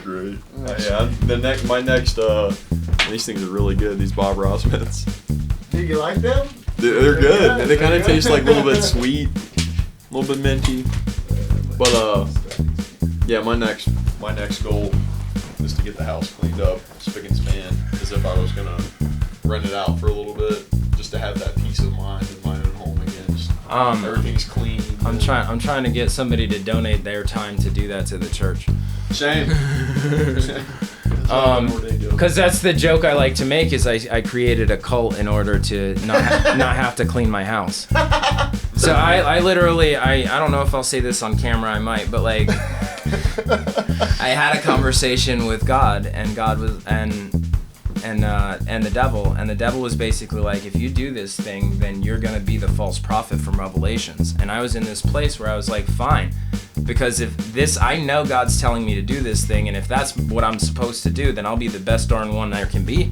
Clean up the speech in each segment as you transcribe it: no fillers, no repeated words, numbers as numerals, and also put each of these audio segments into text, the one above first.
great. My next these things are really good. These Bob Ross mints. Do you like them? They're good. And they kind of taste like a little bit sweet, a little bit minty. But yeah, my next goal is to get the house cleaned up, spick and span, as if I was gonna rent it out for a little bit, just to have that peace of mind in my own home again. Just everything's clean. I'm trying to get somebody to donate their time to do that to the church. Shame. Because that's the joke I like to make is I created a cult in order to not have to clean my house. So I literally I don't know if I'll say this on camera, I might, but like I had a conversation with God, and God was and the devil was basically like, if you do this thing, then you're gonna be the false prophet from Revelations. And I was in this place where I was like, fine, because if this, I know God's telling me to do this thing, and if that's what I'm supposed to do, then I'll be the best darn one there can be.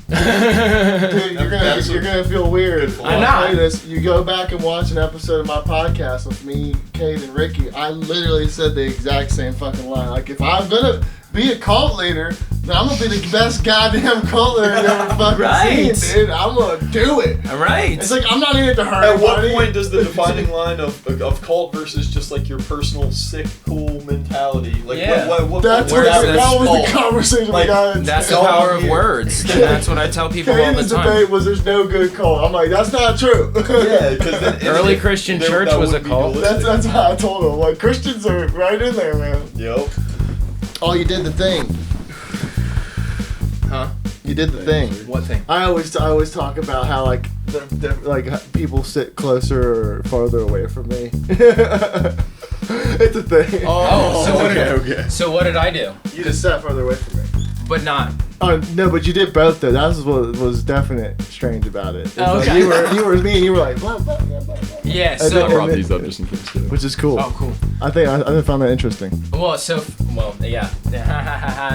Dude, you're gonna feel weird. I'm not. Play this. You go back and watch an episode of my podcast with me, Kate, and Ricky. I literally said the exact same fucking line. Like, if I'm gonna be a cult leader, then I'm gonna be the best goddamn cult leader I've ever fucking seen, dude. I'm gonna do it. All right. It's like, I'm not in it to hurt At what anybody. point does the defining line of cult versus just like your personal sick, cool mentality? Like, Yeah. what That was the conversation Like, we got. That's the power of words. And that's what I tell people all the Kane's time. debate was there's no good cult. I'm like, that's not true. Yeah, because Early Christian church was a cult. That's how I told him. Like, Christians are right in there, man. Yep. Oh, you did the thing. Huh? You did the thing. What thing? I always talk about how like like people sit closer or farther away from me. It's a thing. Oh, so what did I do? You just sat farther away from me. But not. Oh no, but you did both though. That was what was definite strange about it. It's Oh, like okay. you were me and you were like blah blah blah blah. Yeah, And so. then- I brought these up just in case too. Which is cool. Oh, cool. I found that interesting. Yeah.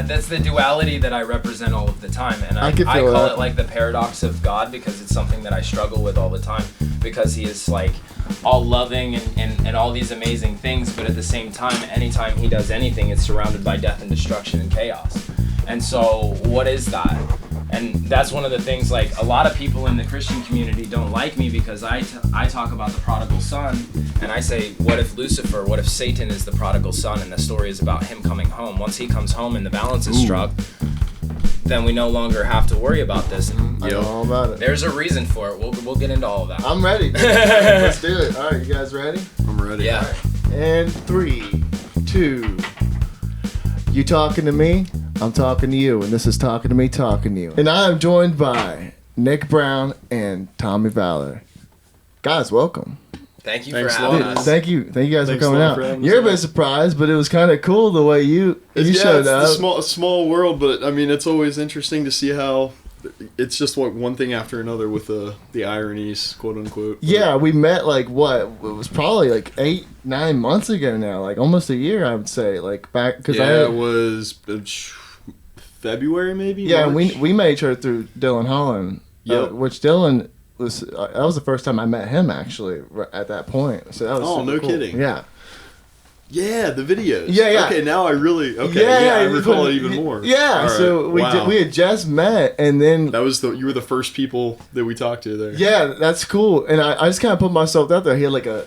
That's the duality that I represent all of the time. And I can call feel that. it like the paradox of God, because it's something that I struggle with all the time, because he is like all loving and all these amazing things, but at the same time, anytime he does anything, it's surrounded by death and destruction and chaos. And so what is that? And that's one of the things, like, a lot of people in the Christian community don't like me because I talk about the prodigal son, and I say, what if Lucifer, what if Satan is the prodigal son, and the story is about him coming home? Once he comes home and the balance is struck, then we no longer have to worry about this. And, I know all about it. there's a reason for it. We'll get into all of that. I'm ready. Let's do it. All right, you guys ready? I'm ready. Yeah. And 3, 2. You talking to me? I'm talking to you, and this is Talking to Me, Talking to You. And I am joined by Nick Brown and Tommy Valor. Guys, welcome. Thanks for Thanks a having lot. us. Thank you guys Thanks for a coming lot out. for having us You're a bit out. surprised, but it was kind of cool the way you showed it's up. a small world, but I mean, it's always interesting to see how it's just one thing after another with the ironies, quote unquote. Yeah, we met like what? It was probably like 8-9 months ago now, like almost a year, I would say. Like back because it was February maybe. Yeah, March? we met each other through Dylan Holland. Yep. Which Dylan was. That was the first time I met him actually at that point. So that was. Oh, super no cool. kidding. Yeah. Yeah, the videos. Yeah. Okay, now I really I recall it even more. Yeah, All right. so we Wow. we had just met, and then That was you were the first people that we talked to there. yeah, that's cool. And I just kind of put myself out there. He had like a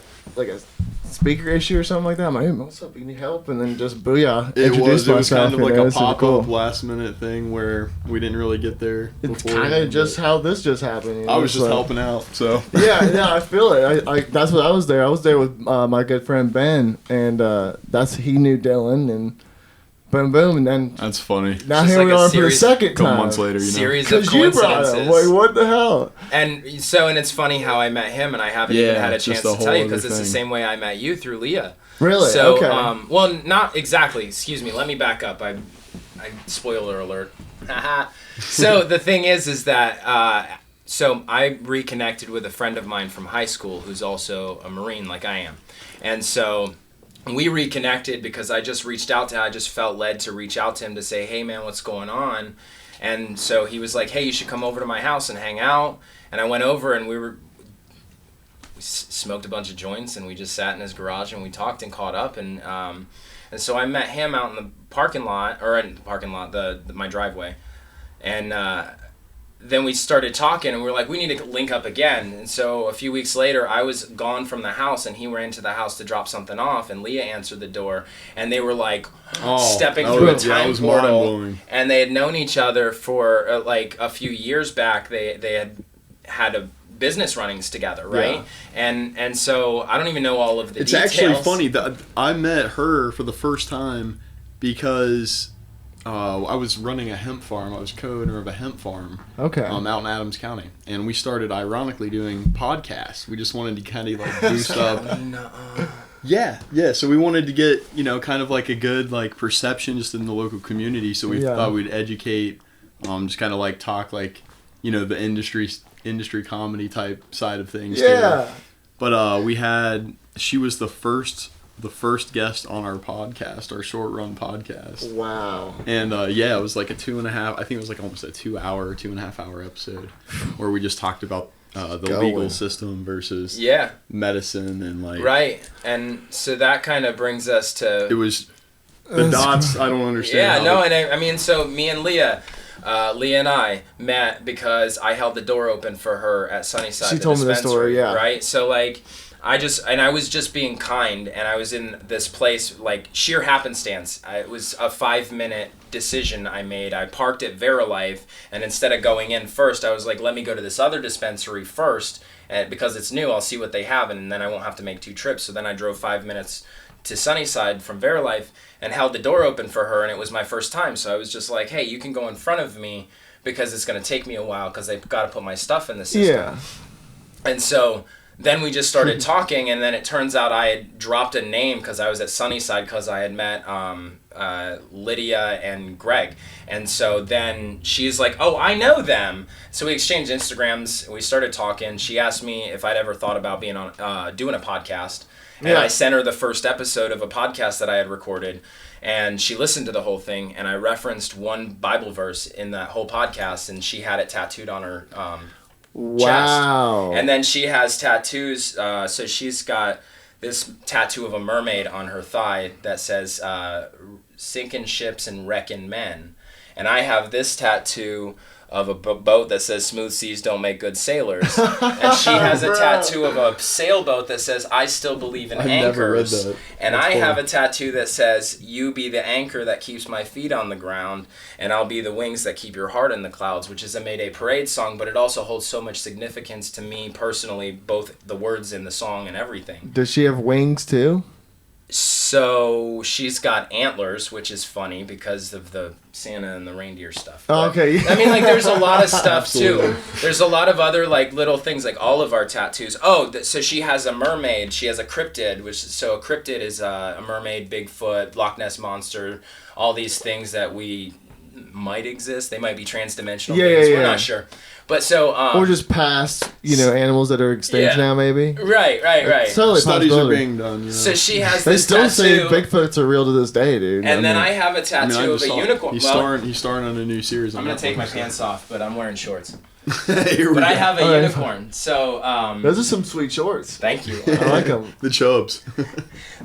speaker issue or something like that. I'm like, hey, what's up? You need help? And then just booyah, It introduced was myself. kind of like and a was super pop-up cool. last minute thing where we didn't really get there. It's before, kind of just but how this just happened. You know? I was just So- helping out, so yeah, I feel it. I that's what I was there. I was there with my good friend Ben, and he knew Dylan, and boom, and then that's funny. now Just here like we a are for the series- second A couple time. months later, Series of Because you brought coincidences. him. Like, what the hell? And it's funny how I met him, and I haven't Yeah, even had a it's chance just a to tell you, whole because other it's the thing. same way I met you through Leah. Really? So, Okay. well, not exactly. Excuse me. Let me back up. I spoiler alert. So the thing is that so I reconnected with a friend of mine from high school who's also a Marine, like I am, and so we reconnected because I just reached out to him. I just felt led to reach out to him to say, hey man, what's going on? And so he was like, hey, you should come over to my house and hang out. And I went over, and we smoked a bunch of joints, and we just sat in his garage and we talked and caught up, and And so I met him out in the parking lot, my driveway. And then we started talking, and we were like, we need to link up again. And so a few weeks later, I was gone from the house, and he ran to the house to drop something off, and Leah answered the door, and they were like stepping through a time portal. And they had known each other for like a few years back. They had a business runnings together, right? Yeah. And so I don't even know all of the details. It's actually funny that I met her for the first time because I was running a hemp farm. I was co-owner of a hemp farm out in Adams County. And we started, ironically, doing podcasts. We just wanted to kind of like boost up. Yeah. So we wanted to get, kind of like a good like perception just in the local community. So we thought we'd educate, just kind of like talk like, the industry comedy type side of things. Yeah. Too. But she was the first guest on our podcast, our short run podcast. Wow. And it was like a 2.5, I think it was like almost a 2.5 hour episode where we just talked about the legal system versus medicine and like. Right. And so that kind of brings us to. It was the dots. I don't understand. I mean, so me and Leah and I met because I held the door open for her at Sunnyside. She told me the story, yeah. Right? So, like, I was just being kind, and I was in this place, like, sheer happenstance. It was a 5-minute decision I made. I parked at Verilife, and instead of going in first, I was like, let me go to this other dispensary first, and because it's new, I'll see what they have, and then I won't have to make 2 trips. So then I drove 5 minutes to Sunnyside from Verilife and held the door open for her, and it was my first time. So I was just like, hey, you can go in front of me because it's going to take me a while because they've got to put my stuff in the system. Yeah. And so then we just started talking, and then it turns out I had dropped a name because I was at Sunnyside because I had met Lydia and Greg. And so then she's like, oh, I know them. So we exchanged Instagrams. We started talking. She asked me if I'd ever thought about being on doing a podcast. And I sent her the first episode of a podcast that I had recorded, and she listened to the whole thing, and I referenced one Bible verse in that whole podcast, and she had it tattooed on her chest. And then she has tattoos, so she's got this tattoo of a mermaid on her thigh that says, sinking ships and wrecking men. And I have this tattoo of a boat that says smooth seas don't make good sailors. And she has a tattoo of a sailboat that says I still believe in anchors. Never read that. And I have a tattoo that says you be the anchor that keeps my feet on the ground, and I'll be the wings that keep your heart in the clouds, which is a Mayday Parade song, but it also holds so much significance to me personally, both the words in the song and everything. Does she have wings too? So she's got antlers, which is funny because of the Santa and the reindeer stuff. But, okay. I mean, like, there's a lot of stuff too. There's a lot of other like little things, like all of our tattoos. So she has a mermaid. She has a cryptid, a cryptid is a mermaid, Bigfoot, Loch Ness monster, all these things that we might exist. They might be transdimensional beings. We're not sure. But so or just past, animals that are extinct now, maybe. Right. Totally studies are being done. So she has they this still tattoo. say Bigfoots are real to this day, dude. And then I have a tattoo of a unicorn. He's starring on a new series. I'm gonna take my pants off, but I'm wearing shorts. Here we go. I have a unicorn. So those are some sweet shorts. Thank you. I like them. The chubs.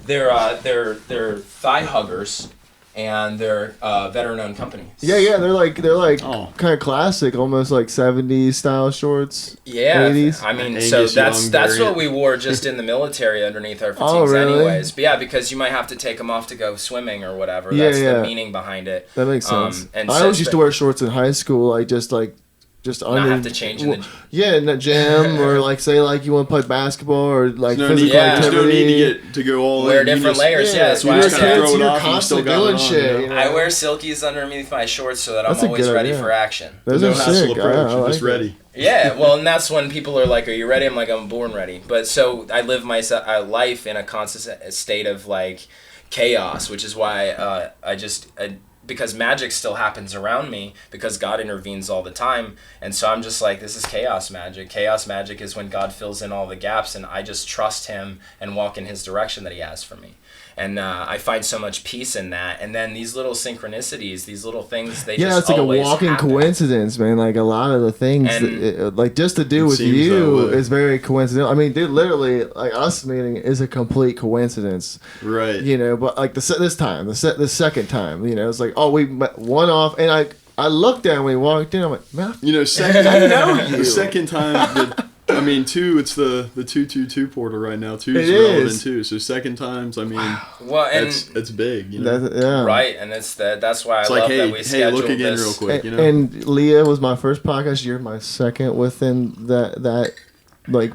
They're thigh huggers. And they're veteran-owned companies. Yeah, they're like kind of classic, almost like 70s style shorts. Yeah, 80s. I mean, so that's what we wore just in the military underneath our fatigues, anyways. But yeah, because you might have to take them off to go swimming or whatever. That's the meaning behind it. That makes sense. And I always used to wear shorts in high school, just not have to change in the in the gym or say you want to play basketball or physical activity. There's no need to go all wear different layers. That's why you're constantly doing shit. I wear silkies underneath my shorts so that I'm always ready for action. Those are sick. You're just ready. Yeah, well, and that's when people are like, "Are you ready?" I'm like, "I'm born ready." But so I live my life in a constant state of chaos, which is why because magic still happens around me because God intervenes all the time. And so I'm just like, this is chaos magic. Chaos magic is when God fills in all the gaps and I just trust him and walk in his direction that he has for me. And I find so much peace in that. And then these little synchronicities, these little things, they yeah, just it's like a always walking happen. coincidence, man. Like a lot of the things, like just to do It with seems that you way. is very coincidental. I mean, dude, literally, like us meeting is a complete coincidence, Right. you know. But like the second time, you know, it's like, oh, we met one off, and I looked at him when we walked in. I'm like, man, You know, second, I know you. The second time, I mean, two, it's the 222 portal right now. Two is It relevant is. too. So second times, I mean, Well, and it's big. You know? yeah. right, and that's why It's I like, love hey, that we scheduled look again this. real quick. You know. And Leah was my first podcast. You're my second within that like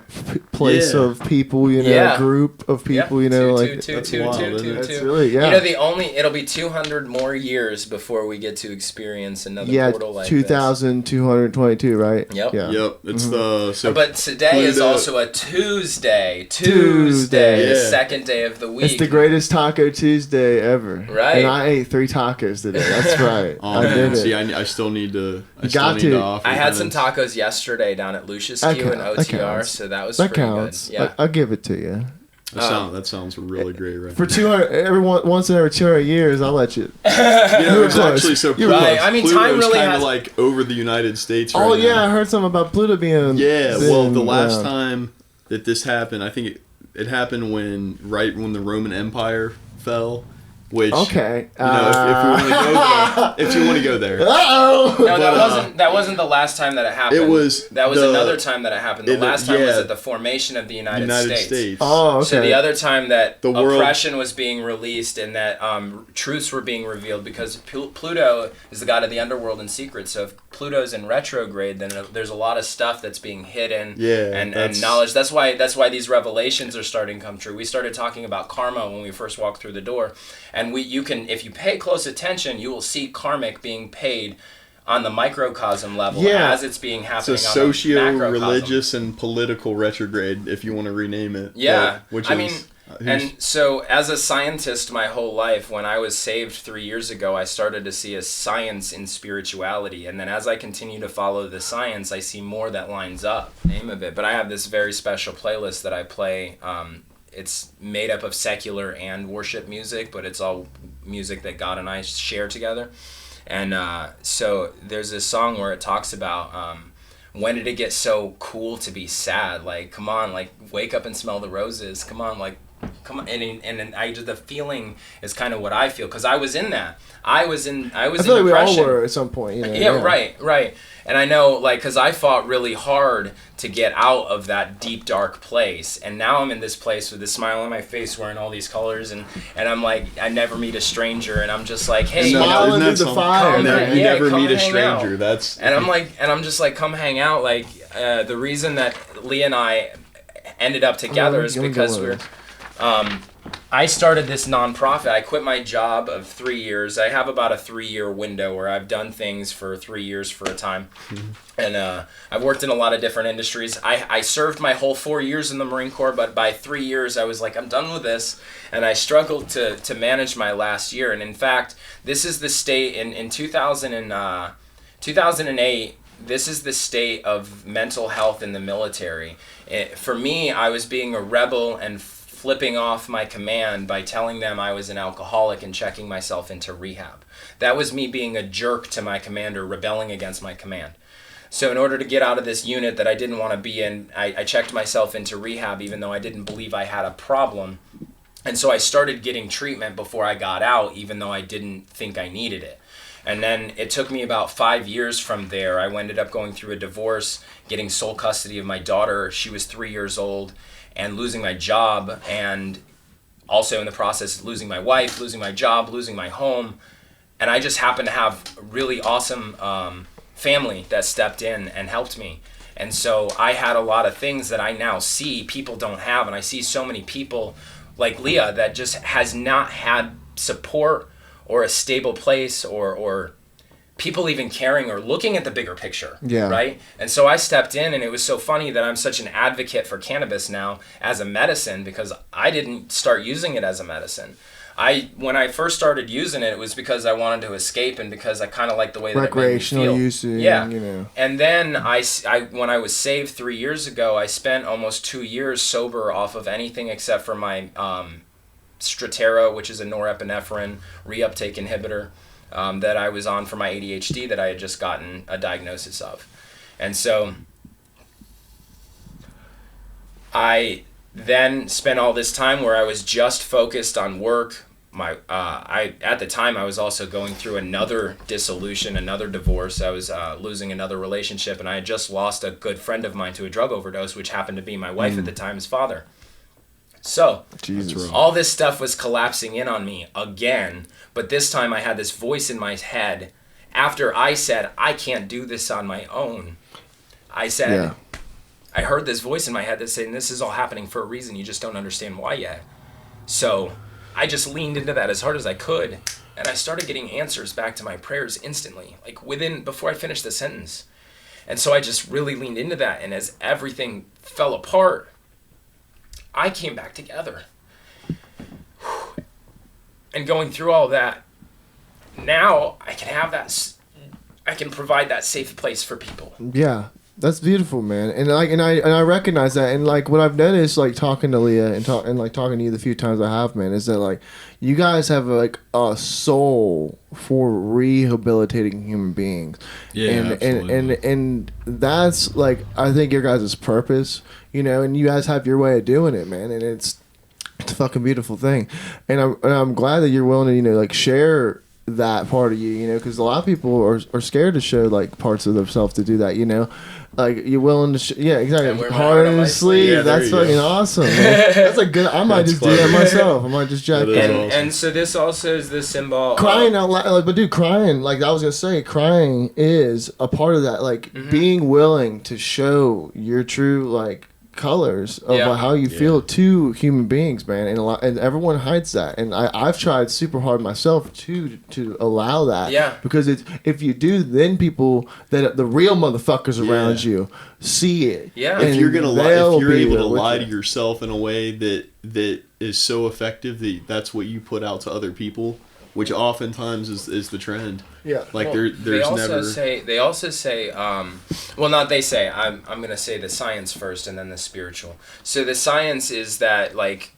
place Yeah. of people, you know, Yeah. group of people, you know, like That's wild, isn't it? That's really, yeah. You know, it'll be 200 more years before we get to experience another portal like 2,222, right? Yep. Yeah. Yep. It's this. But today is Pluto- also a Tuesday. Tuesday. The Yeah. second day of the week. It's the greatest Taco Tuesday ever. Right. And I ate 3 tacos today. That's right. Oh, I man. did it. See, I still need to. I You still got need to. to offer I had some penance. tacos yesterday down at Lucius That Q in count- that OTR, counts. so that was That pretty counts. good. Yeah. I'll give it to you. That sounds really great, right? For 200, once in every 200 years, I'll let you. You know, were it's close. actually so You were close. close. I mean, Pluto's time really kinda has- like over the United States right Oh yeah, now. I heard something about Pluto being. Yeah, well, the thin, last yeah. time that this happened, I think it happened when the Roman Empire fell. Which, Okay. you know, if you want to go there, Uh-oh. No, But, that wasn't the last time that it happened. it was That was the- another time that it happened. The last time was yeah. at the formation of the United United States. States. Oh, okay. So the other time that The world- oppression was being released and that truths were being revealed, because Pluto is the god of the underworld and secrets. So if Pluto's in retrograde, then there's a lot of stuff that's being hidden. Yeah, and that's- knowledge. That's why these revelations are starting to come true. We started talking about karma when we first walked through the door, and if you pay close attention, you will see karmic being paid on the microcosm level Yeah. as it's being It's happening a on the macrocosm. socio-religious and political retrograde, if you want to rename it. Yeah, Which I is, mean, and so as a scientist my whole life, when I was saved 3 years ago, I started to see a science in spirituality. And then as I continue to follow the science, I see more that lines up. Name of it. But I have this very special playlist that I play. It's made up of secular and worship music, but it's all music that God and I share together. And so there's this song where it talks about when did it get so cool to be sad? Like, come on, like, wake up and smell the roses. Come on, like, come on. And I just, the feeling is kind of what I feel, because I was in that. I was in I feel like we all depression. were at some point. You know, Yeah, right. And I know, like, because I fought really hard to get out of that deep, dark place. And now I'm in this place with a smile on my face, wearing all these colors. And I'm like, I never meet a stranger. And I'm just like, hey, No, you know, Smiling isn't that through the something? fire. Come You Yeah, never come meet a hang stranger. out. That's and I'm just like, come hang out. Like, the reason that Lee and I ended up together is because I started this nonprofit. I quit my job of 3 years. I have about a 3-year window where I've done things for 3 years for a time. And I've worked in a lot of different industries. I served my whole 4 years in the Marine Corps, but by 3 years I was like, I'm done with this. And I struggled to manage my last year. And in fact, this is the state in 2008, this is the state of mental health in the military. For me, I was being a rebel and flipping off my command by telling them I was an alcoholic and checking myself into rehab. That was me being a jerk to my commander, rebelling against my command. So in order to get out of this unit that I didn't want to be in, I checked myself into rehab even though I didn't believe I had a problem. And so I started getting treatment before I got out, even though I didn't think I needed it. And then it took me about 5 years from there. I ended up going through a divorce, getting sole custody of my daughter. She was 3 years old, and losing my job, and also in the process losing my wife, losing my job, losing my home. And I just happened to have a really awesome family that stepped in and helped me. And so I had a lot of things that I now see people don't have, and I see so many people like Leah that just has not had support or a stable place or people even caring or looking at the bigger picture, right? And so I stepped in, and it was so funny that I'm such an advocate for cannabis now as a medicine, because I didn't start using it as a medicine. When I first started using it, it was because I wanted to escape and because I kind of liked the way that recreational it made me feel. usage. Yeah. You know. And then when I was saved 3 years ago, I spent almost 2 years sober off of anything except for my Strattera, which is a norepinephrine reuptake inhibitor that I was on for my ADHD that I had just gotten a diagnosis of. And so I then spent all this time where I was just focused on work. At the time I was also going through another dissolution, another divorce. I was losing another relationship, and I had just lost a good friend of mine to a drug overdose, which happened to be my wife at the time's father. So all this stuff was collapsing in on me again, but this time I had this voice in my head. After I said, I can't do this on my own, I said, I heard this voice in my head that's saying, this is all happening for a reason, you just don't understand why yet. So I just leaned into that as hard as I could, and I started getting answers back to my prayers instantly, like before I finished the sentence. And so I just really leaned into that, and as everything fell apart, I came back together. And going through all that, now I can have that, I can provide that safe place for people. Yeah. That's beautiful, man, and I recognize that, and like what I've noticed, like talking to Leah and talking to you the few times I have, man, is that like you guys have like a soul for rehabilitating human beings, and that's like I think your guys' purpose, and you guys have your way of doing it, man, and it's a fucking beautiful thing, and I'm glad that you're willing to like share that part of you, because a lot of people are scared to show like parts of themselves to do that, like you're willing to exactly, heart on the sleeve. That's fucking awesome, man. That's a good, I might just do that myself. I might just jack that. And so this also is the symbol crying out loud, like, but dude, crying, like I was gonna say, crying is a part of that, like being willing to show your true like colors of how you feel to human beings, man, and everyone hides that, and I've tried super hard myself to allow that, because it's, if you do, then people that the real motherfuckers around you see it, if you're gonna lie, if you're able to lie to yourself in a way that is so effective that's what you put out to other people, which oftentimes is the trend. Yeah. Like there's they also say, well, not they say, I'm going to say the science first and then the spiritual. So the science is that like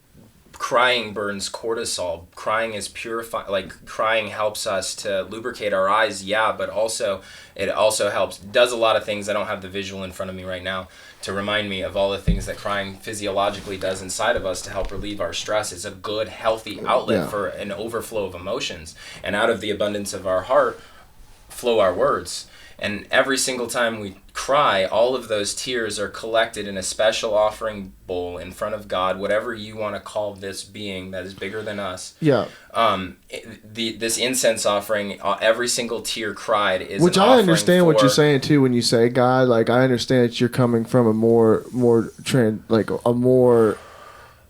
crying burns cortisol. Crying is purifying, like crying helps us to lubricate our eyes. Yeah. But also it also helps, does a lot of things. I don't have the visual in front of me right now to remind me of all the things that crying physiologically does inside of us to help relieve our stress. It's a good, healthy outlet for an overflow of emotions. And out of the abundance of our heart flow our words. And every single time we cry, all of those tears are collected in a special offering bowl in front of God, whatever you want to call this being that is bigger than us. Yeah. This incense offering, every single tear cried is which I understand what you're saying too when you say God. Like I understand that you're coming from a more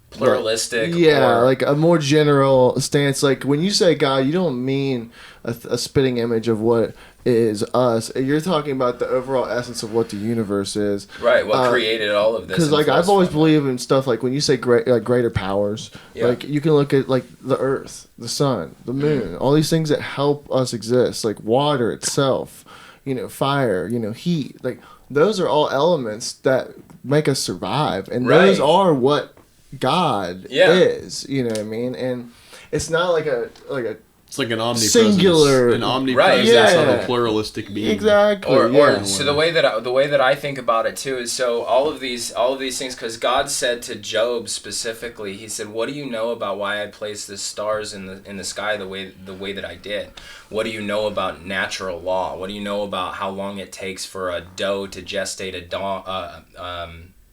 pluralistic, like a more general stance. Like when you say God, you don't mean a spitting image of what is us. You're talking about the overall essence of what the universe is. Right, what created all of this. Because like I've always believed in stuff like when you say greater powers, like you can look at like the earth, the sun, the moon, all these things that help us exist, like water itself, fire, heat, like those are all elements that make us survive, and those are what God is, you know what I mean? And it's not like a it's like an omnipresence, singular, of a pluralistic being. Exactly. So the way that I think about it too is, so all of these things, because God said to Job specifically, he said, "What do you know about why I placed the stars in the sky the way that I did? What do you know about natural law? What do you know about how long it takes for a doe to gestate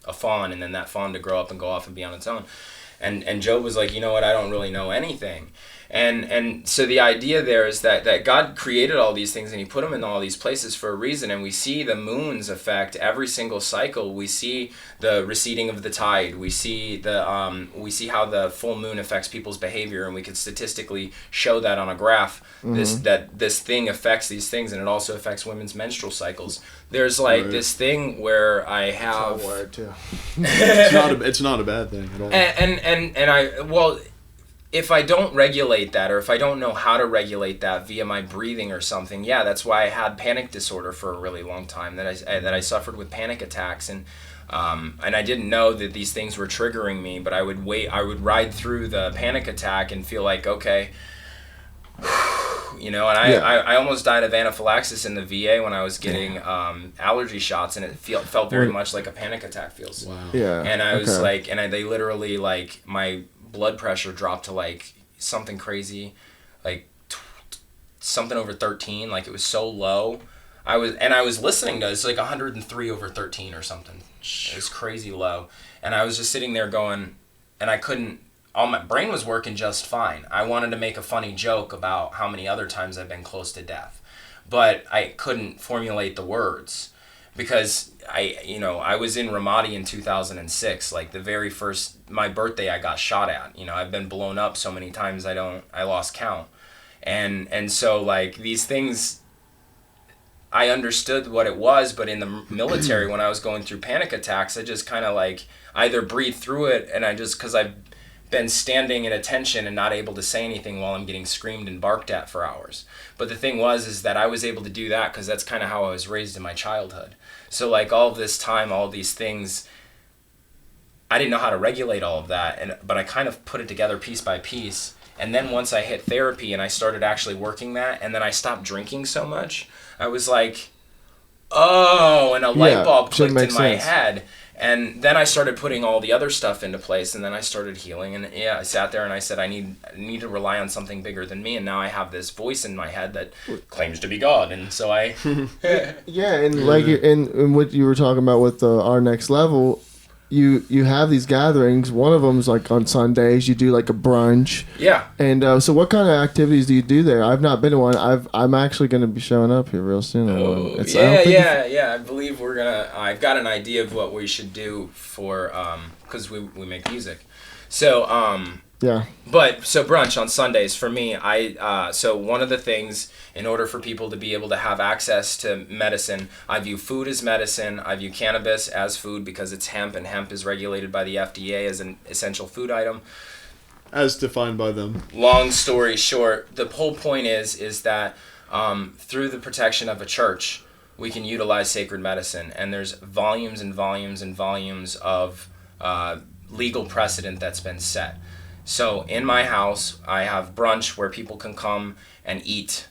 a fawn, and then that fawn to grow up and go off and be on its own?" And Job was like, you know what, I don't really know anything. And so the idea there is that God created all these things and he put them in all these places for a reason, and we see the moons affect every single cycle. We see the receding of the tide. We see how the full moon affects people's behavior, and we can statistically show that on a graph. This thing affects these things, and it also affects women's menstrual cycles. There's like this thing where I have it's not a bad thing at all. And if I don't regulate that, or if I don't know how to regulate that via my breathing or something, yeah, that's why I had panic disorder for a really long time. That I suffered with panic attacks, and I didn't know that these things were triggering me. But I would ride through the panic attack and feel like, okay, you know. And I almost died of anaphylaxis in the VA when I was getting allergy shots, and it felt very much like a panic attack feels. Wow. Yeah. And I was like, they literally, like, my blood pressure dropped to like something crazy, like something over 13. Like, it was so low. I was listening to it. It's like 103 over 13 or something. It was crazy low. And I was just sitting there going, and I couldn't. All my brain was working just fine. I wanted to make a funny joke about how many other times I've been close to death, but I couldn't formulate the words. Because I was in Ramadi in 2006, like the very first, my birthday I got shot at. You know, I've been blown up so many times I lost count. And so, like, these things, I understood what it was, but in the military when I was going through panic attacks, I just kind of like either breathe through it, and because I've been standing at attention and not able to say anything while I'm getting screamed and barked at for hours. But the thing is that I was able to do that because that's kind of how I was raised in my childhood. So, like, all of this time, all of these things, I didn't know how to regulate all of that, but I kind of put it together piece by piece. And then once I hit therapy and I started actually working that, and then I stopped drinking so much, I was like, oh, and a light bulb clicked in my head. And then I started putting all the other stuff into place, and then I started healing. And yeah, I sat there and I said, I need to rely on something bigger than me. And now I have this voice in my head that claims to be God. And so I... Yeah, and like and what you were talking about with our next level, you have these gatherings. One of them's like on Sundays. You do like a brunch. Yeah. And so what kind of activities do you do there? I've not been to one. I'm actually going to be showing up here real soon. I believe I've got an idea of what we should do for, because we make music. So, yeah. But, so brunch on Sundays, for me, so one of the things, in order for people to be able to have access to medicine, I view food as medicine, I view cannabis as food because it's hemp, and hemp is regulated by the FDA as an essential food item. As defined by them. Long story short, the whole point is that through the protection of a church, we can utilize sacred medicine, and there's volumes and volumes and volumes of legal precedent that's been set. So in my house, I have brunch where people can come and eat,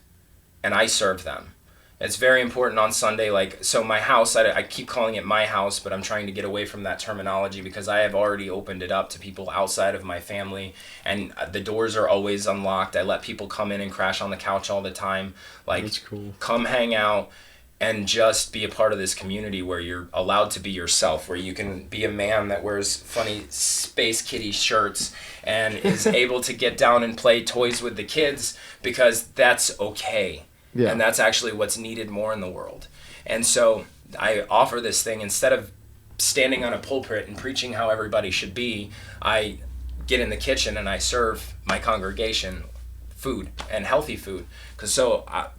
and I serve them. It's very important on Sunday. Like, so my house, I keep calling it my house, but I'm trying to get away from that terminology because I have already opened it up to people outside of my family, and the doors are always unlocked. I let people come in and crash on the couch all the time. Like, that's cool. Come hang out and just be a part of this community where you're allowed to be yourself, where you can be a man that wears funny Space Kitty shirts and is able to get down and play toys with the kids, because that's okay. Yeah. And that's actually what's needed more in the world. And so I offer this thing, instead of standing on a pulpit and preaching how everybody should be, I get in the kitchen and I serve my congregation food, and healthy food. Because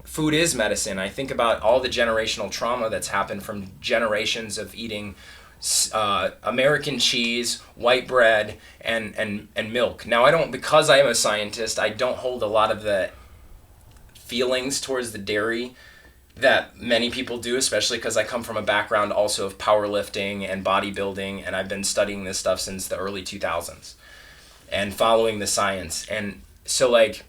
food is medicine. I think about all the generational trauma that's happened from generations of eating American cheese, white bread, and milk. Now, because I am a scientist, I don't hold a lot of the feelings towards the dairy that many people do, especially because I come from a background also of powerlifting and bodybuilding, and I've been studying this stuff since the early 2000s and following the science. And so, like,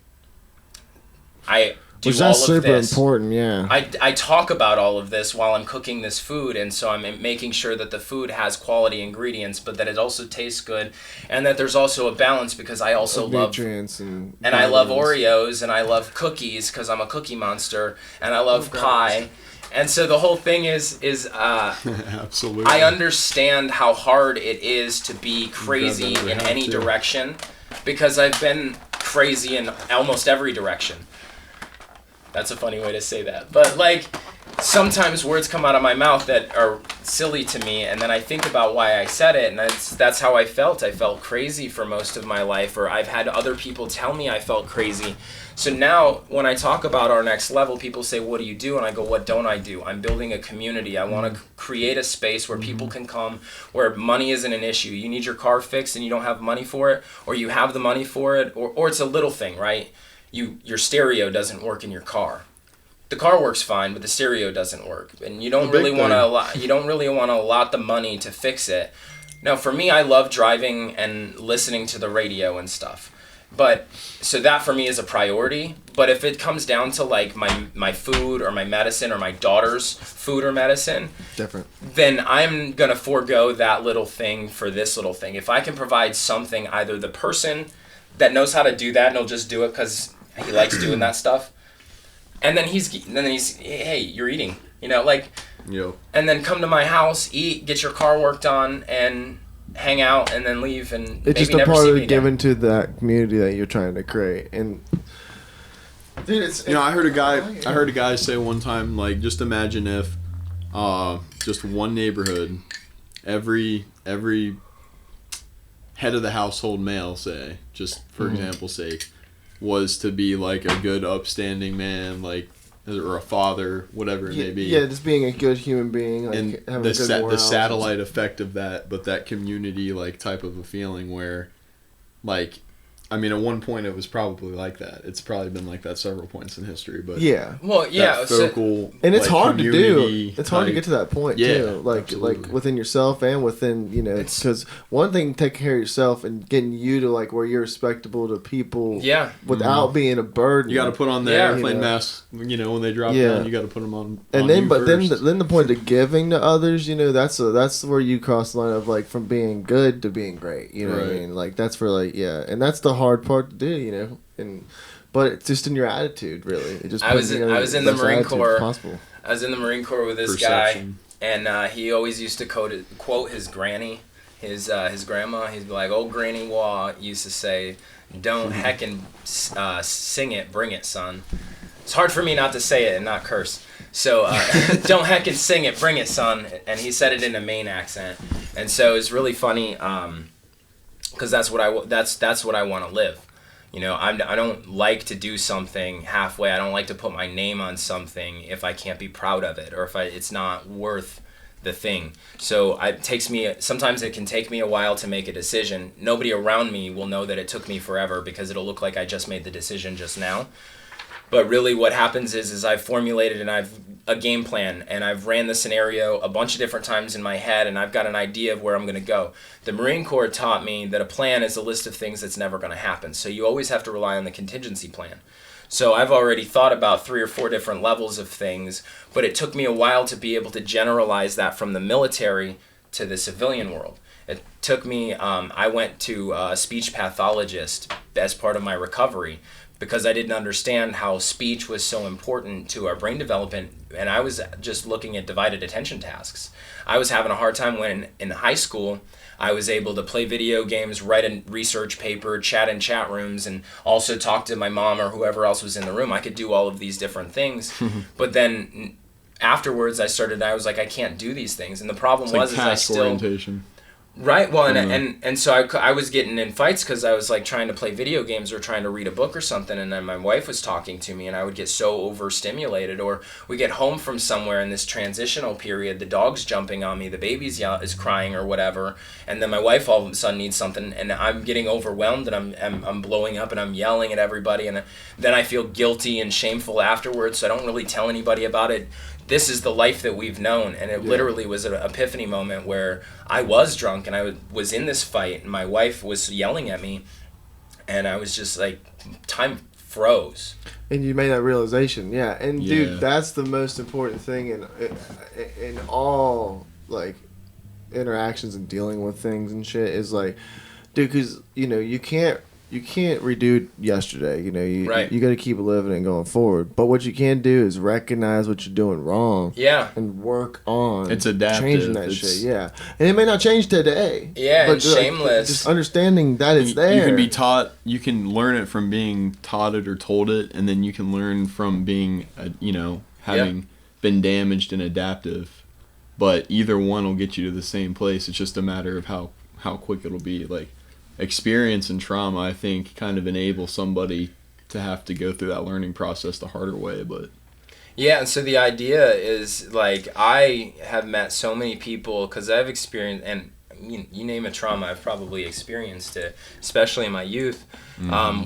I do all of this. That's super important, yeah. I talk about all of this while I'm cooking this food, and so I'm making sure that the food has quality ingredients, but that it also tastes good, and that there's also a balance, because I also love nutrients and I love Oreos, and I love cookies because I'm a cookie monster, and I love pie. And so the whole thing is absolutely. I understand how hard it is to be crazy in any direction, because I've been crazy in almost every direction. That's a funny way to say that. But, like, sometimes words come out of my mouth that are silly to me, and then I think about why I said it, and that's how I felt. I felt crazy for most of my life, or I've had other people tell me I felt crazy. So now, when I talk about our next level, people say, what do you do? And I go, what don't I do? I'm building a community. I want to create a space where people can come, where money isn't an issue. You need your car fixed and you don't have money for it, or you have the money for it, or it's a little thing, right? Your stereo doesn't work in your car. The car works fine, but the stereo doesn't work, and you don't really want to allot the money to fix it. Now, for me, I love driving and listening to the radio and stuff, but so that for me is a priority. But if it comes down to like my food or my medicine or my daughter's food or medicine, different, then I'm gonna forego that little thing for this little thing. If I can provide something, either the person that knows how to do that and he'll just do it because he likes doing that stuff. And then he's, hey, you're eating, like, Yo. And then come to my house, eat, get your car worked on, and hang out, and then leave, and it's maybe just a never part see of me giving again. to that community that you're trying to create. And dude, I heard a guy say one time, like, just imagine if, just one neighborhood, every head of the household male, say, just for example's sake, was to be like a good upstanding man, like, or a father, whatever it may be. Yeah, just being a good human being, like, and having a good morale. the satellite effect of that, but that community, like, type of a feeling where, like, I mean, at one point it was probably like that. It's probably been like that several points in history, but yeah. Well, yeah, that focal, and it's like, hard to do. community It's hard to type- get to that point Yeah, too. Like absolutely. within yourself and within because one thing, taking care of yourself and getting you to like where you're respectable to people. Yeah. Without being a burden. You got to put on the Yeah. airplane masks, when they drop Yeah. down. You got to put them on. And on then, you but first. then the point of giving to others, that's where you cross the line of like from being good to being great. You know what I Right. mean? Like that's for like and that's the hard part to do. But it's just in your attitude, really. It just I was in the Marine Corps. Possible. I was in the Marine Corps with this Perception. guy, and he always used to quote his granny, his grandma. He'd be like, "Old Granny Waugh used to say, don't heckin' sing it, bring it, son." It's hard for me not to say it and not curse. So don't heckin' sing it, bring it, son. And he said it in a Maine accent, and so it's really funny because that's what I want to live. I don't like to do something halfway. I don't like to put my name on something if I can't be proud of it or if it's not worth the thing. So sometimes it can take me a while to make a decision. Nobody around me will know that it took me forever because it'll look like I just made the decision just now. But really what happens is I've formulated and I've a game plan and I've ran the scenario a bunch of different times in my head and I've got an idea of where I'm going to go. The Marine Corps taught me that a plan is a list of things that's never going to happen. So you always have to rely on the contingency plan. So I've already thought about 3 or 4 different levels of things, but it took me a while to be able to generalize that from the military to the civilian world. It took me, I went to a speech pathologist as part of my recovery because I didn't understand how speech was so important to our brain development, and I was just looking at divided attention tasks. I was having a hard time when in high school I was able to play video games, write a research paper, chat in chat rooms, and also talk to my mom or whoever else was in the room. I could do all of these different things, but then afterwards I was like, I can't do these things, and the problem It's like was task orientation. Right, well, and so I was getting in fights because I was like trying to play video games or trying to read a book or something, and then my wife was talking to me and I would get so overstimulated, or we get home from somewhere in this transitional period, the dog's jumping on me, the baby's is crying or whatever, and then my wife all of a sudden needs something and I'm getting overwhelmed and I'm blowing up and I'm yelling at everybody, and then I feel guilty and shameful afterwards, so I don't really tell anybody about it. This is the life that we've known, and it literally was an epiphany moment where I was drunk and I was in this fight and my wife was yelling at me and I was just like, time froze. And you made that realization, dude, that's the most important thing in all like interactions and dealing with things and shit is like, dude, because you you can't redo yesterday. You know, you Right. you got to keep living and going forward. But what you can do is recognize what you're doing wrong. Yeah. And work on It's adaptive. changing that It's- shit. Yeah, and it may not change today. Yeah, but and shameless. Just understanding that it's there. You can be taught. You can learn it from being taught it or told it, and then you can learn from being, having been damaged and adaptive. But either one will get you to the same place. It's just a matter of how quick it'll be. Like, experience and trauma, I think, kind of enable somebody to have to go through that learning process the harder way. But Yeah, and so the idea is, like, I have met so many people, because I've experienced, and you name a trauma, I've probably experienced it, especially in my youth,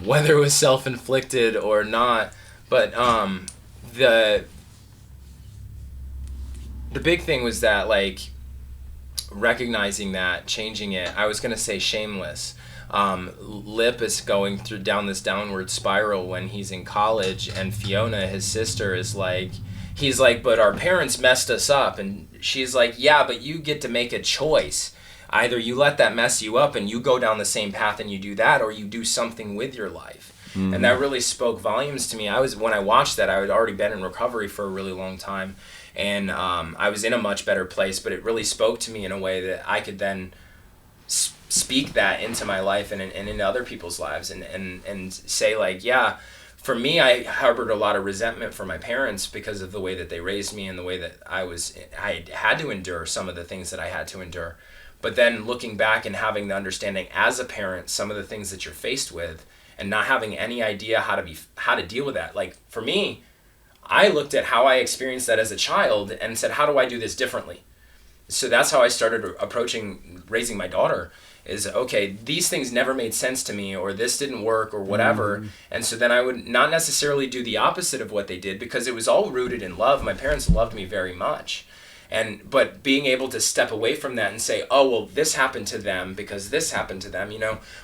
whether it was self-inflicted or not. But the big thing was that, like, recognizing that, changing it. I was going to say shameless. Lip is going down this downward spiral when he's in college, and Fiona, his sister, is like, he's like, but our parents messed us up, and she's like, yeah, but you get to make a choice. Either you let that mess you up and you go down the same path and you do that, or you do something with your life. And that really spoke volumes to me. When I watched that, I had already been in recovery for a really long time, and I was in a much better place, but it really spoke to me in a way that I could then speak that into my life and into other people's lives, and say, like, yeah, for me, I harbored a lot of resentment for my parents because of the way that they raised me and the way that I had to endure some of the things that I had to endure. But then looking back and having the understanding as a parent, some of the things that you're faced with, and not having any idea how to deal with that. Like, for me, I looked at how I experienced that as a child and said, how do I do this differently? So that's how I started approaching raising my daughter, is, okay, these things never made sense to me, or this didn't work, or whatever. And so then I would not necessarily do the opposite of what they did, because it was all rooted in love. My parents loved me very much. But being able to step away from that and say, oh, well, this happened to them because this happened to them.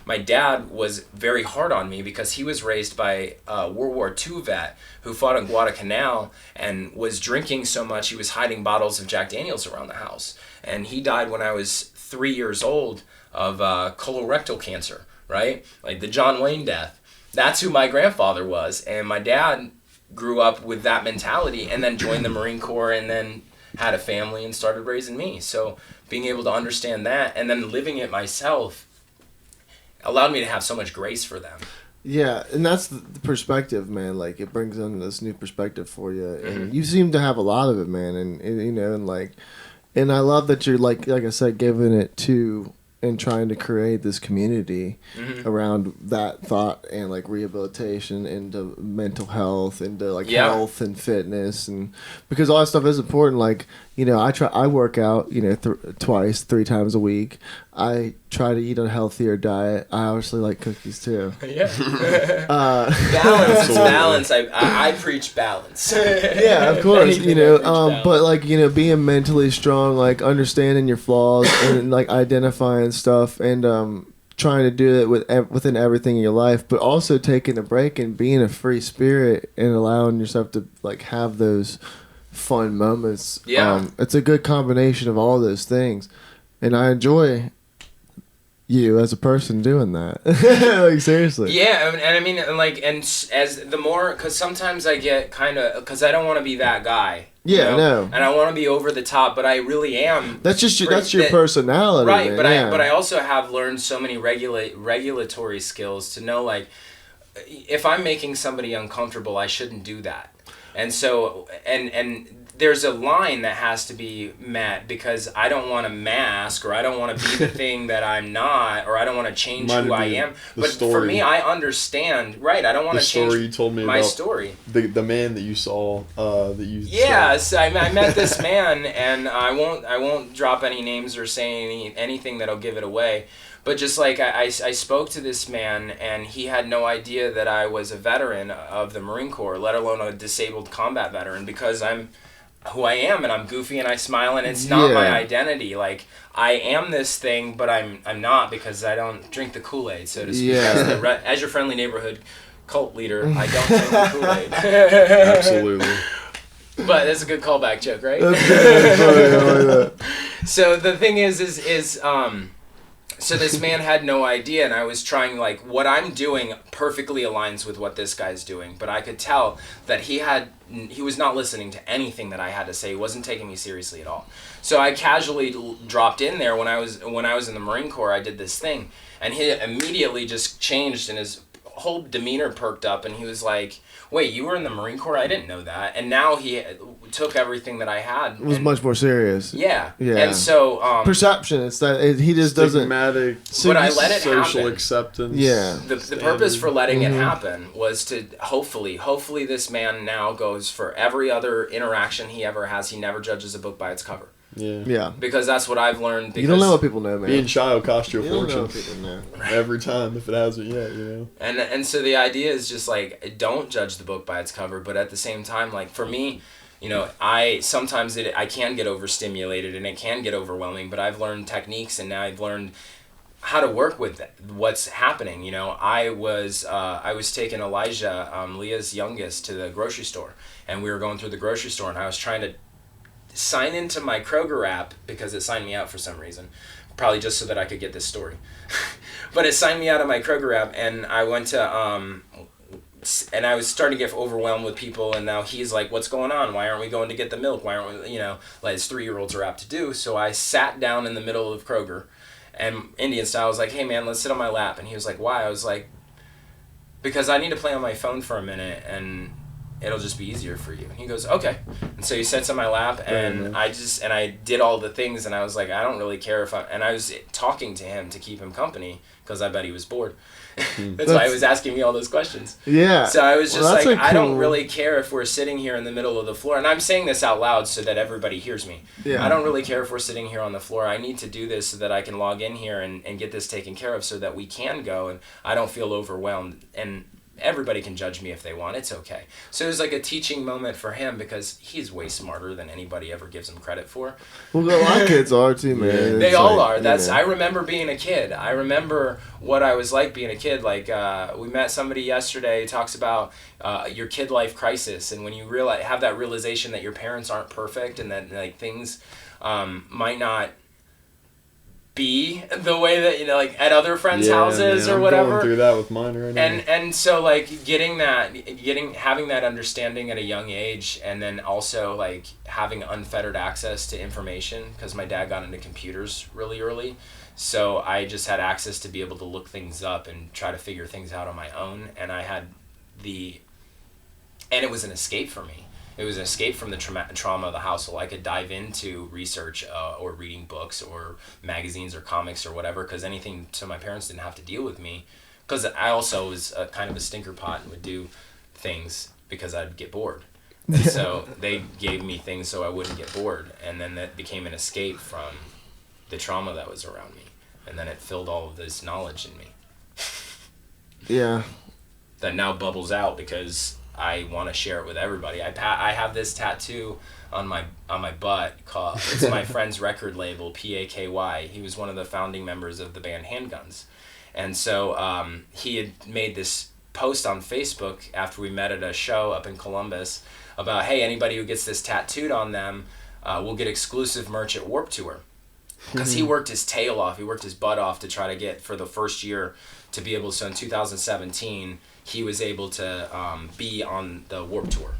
My dad was very hard on me because he was raised by a World War II vet who fought in Guadalcanal and was drinking so much he was hiding bottles of Jack Daniels around the house. And he died when I was 3 years old of colorectal cancer, right? Like the John Wayne death. That's who my grandfather was. And my dad grew up with that mentality and then joined the Marine Corps and then had a family and started raising me. So being able to understand that and then living it myself allowed me to have so much grace for them. Yeah, and that's the perspective, man. Like, it brings in this new perspective for you, and you seem to have a lot of it, man. And I love that you're like I said, giving it to and trying to create this community around that thought and like rehabilitation into mental health, into like health and fitness, and because all that stuff is important. Like, I work out, 3 times a week. I try to eat a healthier diet. I obviously like cookies too. Yeah. Balance. It's balance. I preach balance. Yeah, of course. But like, being mentally strong, like understanding your flaws and like identifying stuff, and trying to do it within everything in your life, but also taking a break and being a free spirit and allowing yourself to like have those fun moments. Yeah. It's a good combination of all those things, and I enjoy you as a person doing that. Like, seriously. Yeah, and I mean, like, and as the more, because sometimes I get kind of, because I don't want to be that guy. Yeah, no. And I want to be over the top, but I really am. That's just your personality, right? Man. But I also have learned so many regulatory skills to know, like, if I'm making somebody uncomfortable, I shouldn't do that. And so, and there's a line that has to be met, because I don't want to mask, or I don't want to be the thing that I'm not, or I don't want to change who I am. But for me, I understand, right? I don't want to change you told me my about story. The man that you saw, Yes, I met this man, and I won't drop any names or say anything that'll give it away. But just like I spoke to this man, and he had no idea that I was a veteran of the Marine Corps, let alone a disabled combat veteran, because I'm who I am, and I'm goofy and I smile, and it's not my identity. Like, I am this thing, but I'm not, because I don't drink the Kool-Aid, so to speak. Yeah. As your friendly neighborhood cult leader, I don't drink the Kool-Aid. Absolutely. But that's a good callback joke, right? That's good. I like that. So the thing is So this man had no idea, and I was trying, like, what I'm doing perfectly aligns with what this guy's doing, but I could tell that he was not listening to anything that I had to say. He wasn't taking me seriously at all. So I casually dropped in there when I was in the Marine Corps. I did this thing, and he immediately just changed, and his whole demeanor perked up, and he was like, wait, you were in the Marine Corps? I didn't know that. And now he took everything that I had. It was much more serious. Yeah. Yeah. And so... perception. It's that he just doesn't... Stigmatic, but I let it social happen. acceptance. Yeah. The purpose for letting it happen was to hopefully this man now goes for every other interaction he ever has, he never judges a book by its cover. Yeah. Because that's what I've learned. You don't know what people know, man. Being shy will cost you a You don't know what fortune. people know. Every time, if it hasn't yet, you know. And so the idea is just like, don't judge the book by its cover, but at the same time, like for me, you know, I can get overstimulated and it can get overwhelming, but I've learned techniques, and now I've learned how to work with what's happening. You know, I was taking Elijah, Leah's youngest, to the grocery store, and we were going through the grocery store, and I was trying to sign into my Kroger app because it signed me out for some reason, probably just so that I could get this story. But it signed me out of my Kroger app, and I went to and I was starting to get overwhelmed with people, and now he's like, what's going on? Why aren't we going to get the milk? Why aren't we, you know, like his 3-year-olds are apt to do. So I sat down in the middle of Kroger, and Indian style, I was like, hey man, let's sit on my lap. And he was like, why? I was like, because I need to play on my phone for a minute, and it'll just be easier for you. And he goes, okay. And so he sits on my lap, and I did all the things, and I was like, I don't really care and I was talking to him to keep him company, because I bet he was bored. That's why he was asking me all those questions. Yeah. So I was just Well, I don't really care if we're sitting here in the middle of the floor. And I'm saying this out loud so that everybody hears me. Yeah. I don't really care if we're sitting here on the floor. I need to do this so that I can log in here and get this taken care of so that we can go and I don't feel overwhelmed. And everybody can judge me if they want. It's okay. So it was like a teaching moment for him, because he's way smarter than anybody ever gives him credit for. Well, a lot of kids are too, man. They It's all like, are. That's you know. I remember being a kid. I remember what I was like being a kid. Like we met somebody yesterday who talks about your kid life crisis, and when you have that realization that your parents aren't perfect, and that like things might not be the way that, you know, like at other friends' houses or whatever. I'm going through that with mine right now. And so like having that understanding at a young age, and then also like having unfettered access to information, because my dad got into computers really early, so I just had access to be able to look things up and try to figure things out on my own, and it was an escape for me. It was an escape from the trauma of the household. I could dive into research or reading books or magazines or comics or whatever, because anything, so my parents didn't have to deal with me. Because I also was a kind of a stinker pot and would do things because I'd get bored. And so they gave me things so I wouldn't get bored. And then that became an escape from the trauma that was around me. And then it filled all of this knowledge in me. Yeah. That now bubbles out because I want to share it with everybody. I have this tattoo on my butt called, it's my friend's record label, PAKY. He was one of the founding members of the band Handguns. And so he had made this post on Facebook after we met at a show up in Columbus about, hey, anybody who gets this tattooed on them will get exclusive merch at Warped Tour. Because he worked his tail off, he worked his butt off to try to get, for the first year, to be able to, so in 2017, he was able to be on the Warped Tour.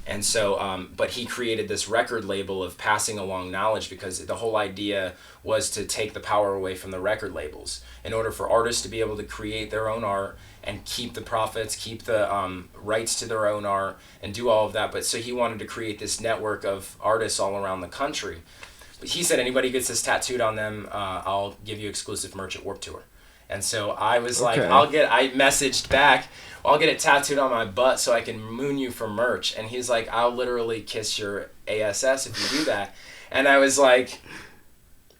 And so, but he created this record label of passing along knowledge, because the whole idea was to take the power away from the record labels in order for artists to be able to create their own art and keep the profits, keep the rights to their own art, and do all of that. But so he wanted to create this network of artists all around the country. But he said, anybody gets this tattooed on them, I'll give you exclusive merch at Warped Tour. And so I was like, I messaged back, I'll get it tattooed on my butt so I can moon you for merch. And he's like, I'll literally kiss your ASS if you do that. And I was like,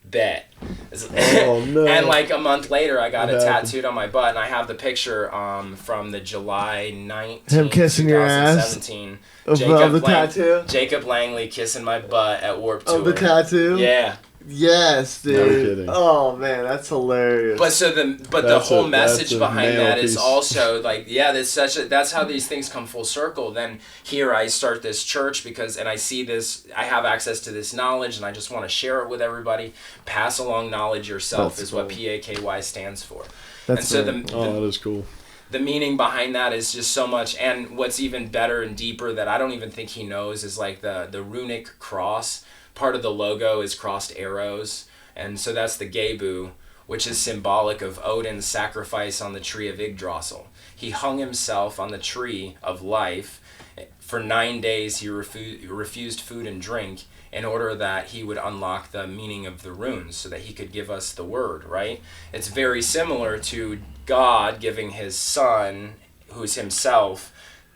bet. Oh, no. And like a month later, I got it tattooed on my butt, and I have the picture from the July 19th, him kissing your ass 2017. of the tattoo. Jacob Langley kissing my butt at Warped Tour. Of the tattoo. Yeah. Yes, dude. No kidding. Oh man, that's hilarious. But the whole message that's a behind nail that is piece. also like, yeah, that's how these things come full circle. Then here I start this church and I see this, I have access to this knowledge and I just want to share it with everybody. Pass along knowledge yourself That's is what cool. PAKY stands for. That's and so that is cool. the meaning behind that is just so much. And what's even better and deeper that I don't even think he knows is like the runic cross. Part of the logo is crossed arrows. And so that's the Gebu, which is symbolic of Odin's sacrifice on the tree of Yggdrasil. He hung himself on the tree of life. For 9 days he refused food and drink in order that he would unlock the meaning of the runes so that he could give us the word, right? It's very similar to God giving his son, who is himself,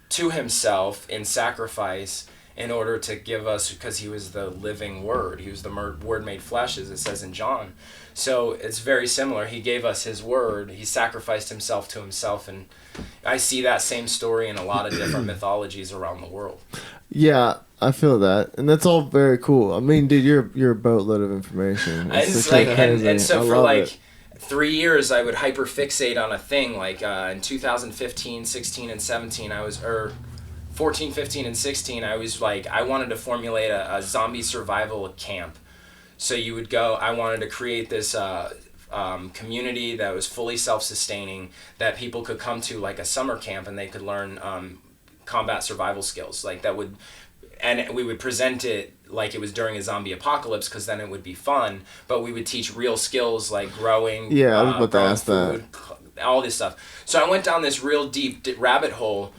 to himself in sacrifice in order to give us, because he was the living word. He was the word made flesh, as it says in John. So it's very similar. He gave us his word. He sacrificed himself to himself. And I see that same story in a lot of different mythologies around the world. Yeah, I feel that, and that's all very cool. I mean, dude, you're a boatload of information. It's like, and so I for love like it. 3 years, I would hyperfixate on a thing. Like in 2015, 16, and 17, 14, 15, and 16, I was like, I wanted to formulate a zombie survival camp. So you would go, I wanted to create this community that was fully self-sustaining, that people could come to like a summer camp and they could learn combat survival skills. Like that would, and we would present it like it was during a zombie apocalypse, because then it would be fun, but we would teach real skills like growing, Yeah, I was about to growing ask food, all this stuff. So I went down this real deep rabbit hole,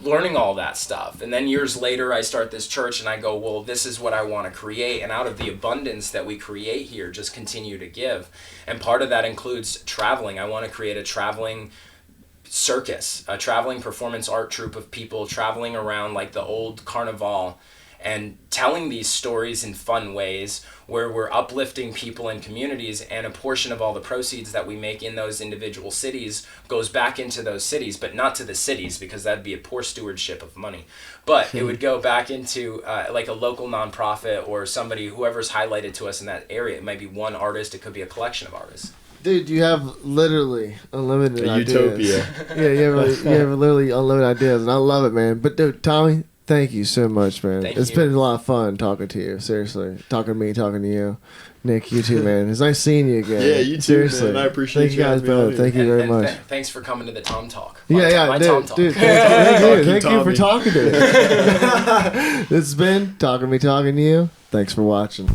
learning all that stuff. And then years later, I start this church and I go, well, this is what I want to create. And out of the abundance that we create here, just continue to give. And part of that includes traveling. I want to create a traveling circus, a traveling performance art troupe of people traveling around like the old carnival and telling these stories in fun ways where we're uplifting people and communities, and a portion of all the proceeds that we make in those individual cities goes back into those cities, but not to the cities, because that'd be a poor stewardship of money. But it would go back into like a local nonprofit or somebody, whoever's highlighted to us in that area. It might be one artist, it could be a collection of artists. Dude, you have literally unlimited A ideas. utopia. Yeah, you have literally unlimited ideas, and I love it, man. But dude, Tommy, thank you so much, man. It's been a lot of fun talking to you. Seriously, talking to me, talking to you, Nick. You too, man. It's nice seeing you again. Yeah, you too, seriously. man. I appreciate Thank you guys both. Thank you very much. Thanks for coming to the Tom Talk. Yeah, Tom Talk. dude. Thank you for Tommy. talking to me. This has been Talking to Me, Talking to You. Thanks for watching.